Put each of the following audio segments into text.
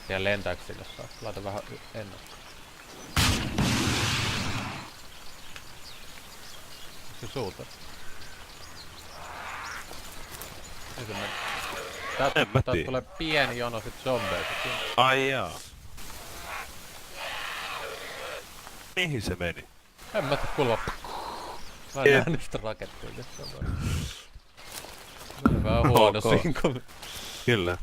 Tiedä lentääks sinne saa. Laita vähän ennakkoon. Se suuta. Ei se mene. Täältä tulee pieni jono sit zombeita. Ai jaa. Mihin se meni? En mä tiedä kuulua. Mä en nähnyt sitä rakettia missään vaiheessa. Se oli vähän huono sinko. Kyllä.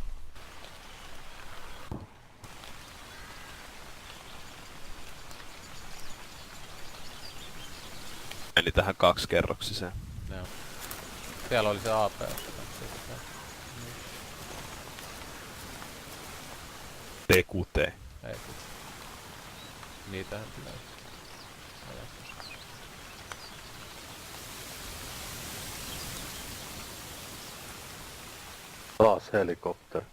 Meni tähän kaksikerroksiseen. Joo. Siellä oli se AP. TQT. Ei kun. Niitähän tulee. Taas helikopteri.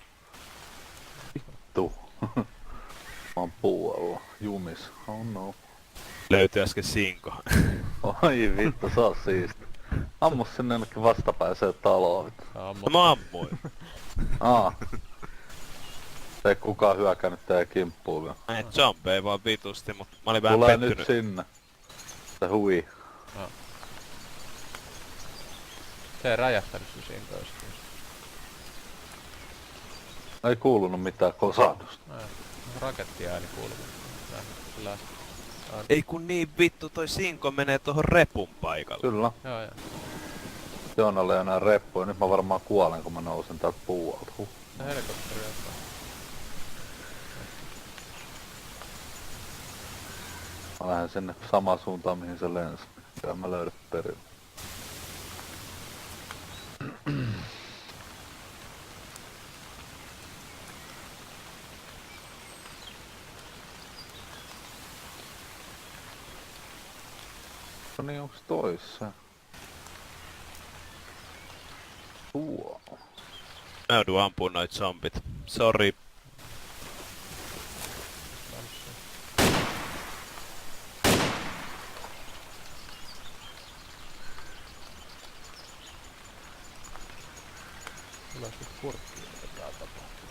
Vittu. Mä oon puualla. Jumis. Oh no. Löytyi äsken Sinko. Oi vittu, se on siisti. Ammu sinne jonnekin vastapäiseen taloon. No mä ammuin. Ei kukaan hyökännyt teidän kimppuun vielä. Ei zombei vaan vitusti, mut mä olin vähän Tulee pettynyt. nyt sinne. Se hui. Se ei räjähtänyt sun siinä toistaan. Ei kuulunut mitään kosahdusta. Rakettiääni kuuluu. Ei kun niin vittu, toi Sinko menee tohon repun paikalle. Kyllä. Joo joo. Joonalle ei enää reppuja. Nyt mä varmaan kuolen kun mä nousen täältä puualta. Se helikopteri on. Mä lähden sinne samaan suuntaan mihin se lensi. Ja mä löydän perille. No niin, onks toissa? Tuo. Mä joudun ampuu noit zombit. Sori. Kyllä sit kurkkiin mitä tää tapahtuu.